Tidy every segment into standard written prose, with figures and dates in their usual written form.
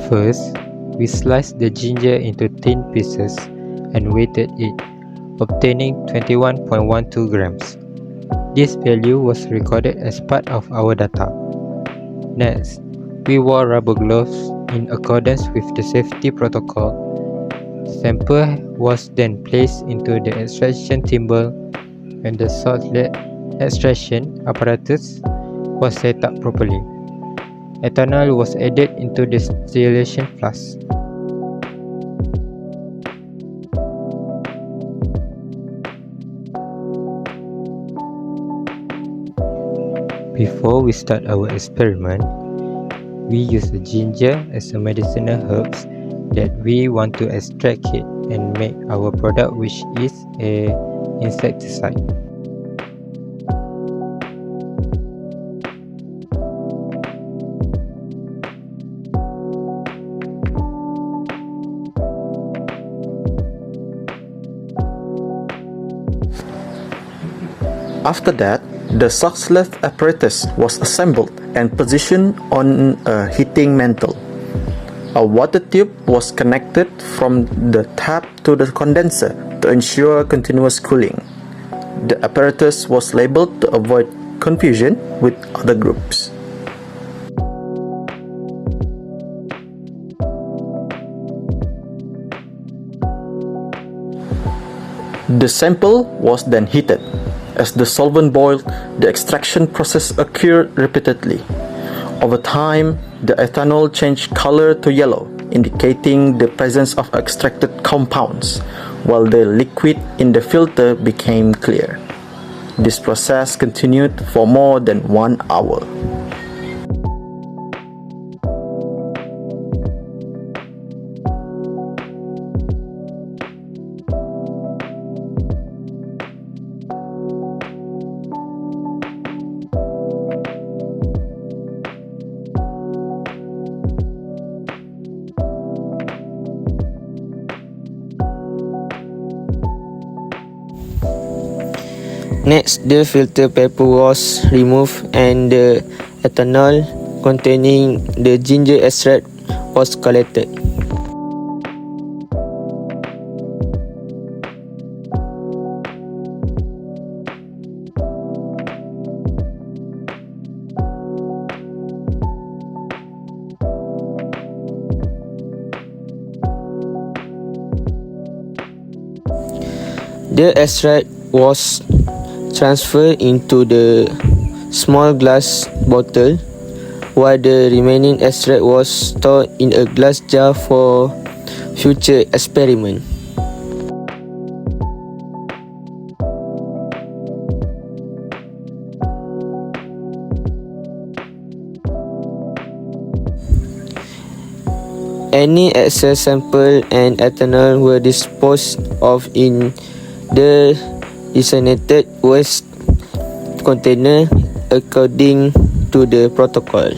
First, we sliced the ginger into thin pieces and weighted it, obtaining 21.12 grams. This value was recorded as part of our data. Next, we wore rubber gloves in accordance with the safety protocol. Sample was then placed into the extraction thimble and the salt-led extraction apparatus was set up properly. Ethanol was added into the distillation flask. Before we start our experiment, we use the ginger as a medicinal herb that we want to extract it and make our product, which is a insecticide. After that, the salt-led apparatus was assembled and positioned on a heating mantle. A water tube was connected from the tap to the condenser to ensure continuous cooling. The apparatus was labeled to avoid confusion with other groups. The sample was then heated. As the solvent boiled, the extraction process occurred repeatedly. Over time, the ethanol changed color to yellow, indicating the presence of extracted compounds, while the liquid in the filter became clear. This process continued for more than 1 hour. Next, the filter paper was removed and the ethanol containing the ginger extract was collected. The extract was transferred into the small glass bottle, while the remaining extract was stored in a glass jar for future experiment. Any excess sample and ethanol were disposed of in the designated waste container according to the protocol.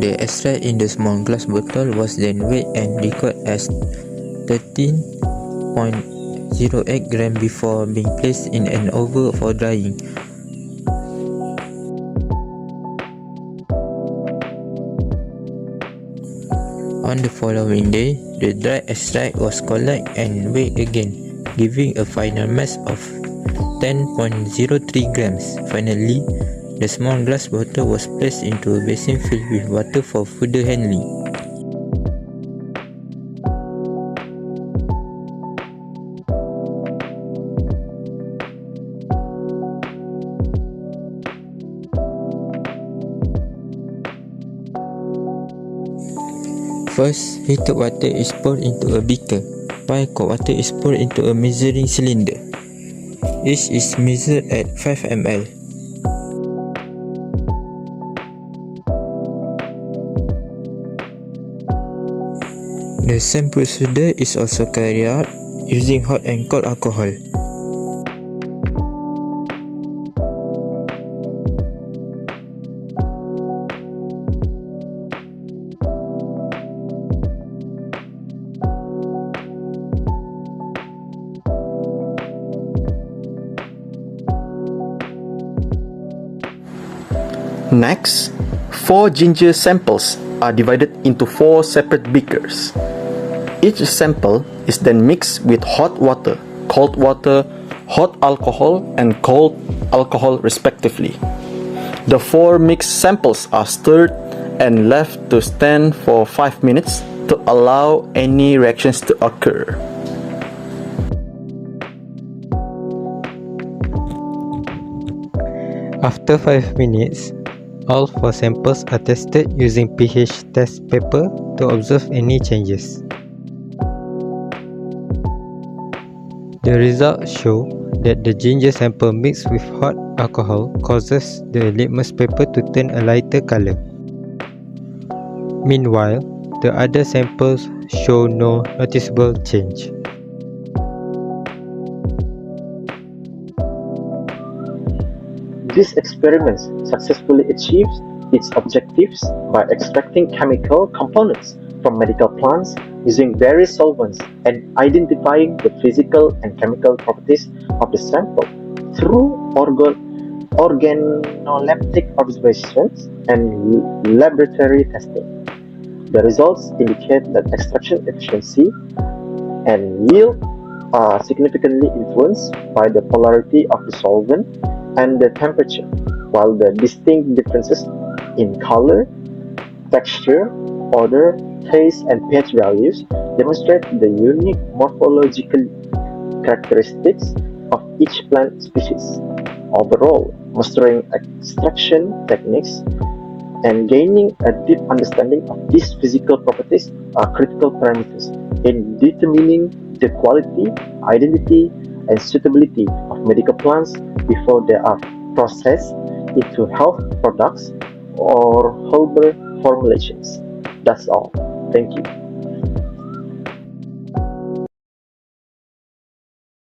The extract in the small glass bottle was then weighed and recorded as 13.08 grams before being placed in an oven for drying. On the following day, the dry extract was collected and weighed again, giving a final mass of 10.03 grams. Finally, the small glass bottle was placed into a basin filled with water for further handling. First, heated water is poured into a beaker, while cold water is poured into a measuring cylinder. Each is measured at 5 ml. The same procedure is also carried out using hot and cold alcohol. Next, 4 ginger samples are divided into 4 separate beakers. Each sample is then mixed with hot water, cold water, hot alcohol, and cold alcohol respectively. The 4 mixed samples are stirred and left to stand for 5 minutes to allow any reactions to occur. After 5 minutes, all 4 samples are tested using pH test paper to observe any changes. The results show that the ginger sample mixed with hot alcohol causes the litmus paper to turn a lighter color. Meanwhile, the other samples show no noticeable change. This experiment successfully achieves its objectives by extracting chemical components from medical plants using various solvents and identifying the physical and chemical properties of the sample through organoleptic observations and laboratory testing. The results indicate that extraction efficiency and yield are significantly influenced by the polarity of the solvent and the temperature, while the distinct differences in color, texture, odor, taste, and pH values demonstrate the unique morphological characteristics of each plant species. Overall, mastering extraction techniques and gaining a deep understanding of these physical properties are critical parameters in determining the quality, identity, and suitability of medical plants before they are processed into health products or herbal formulations. That's all. Thank you.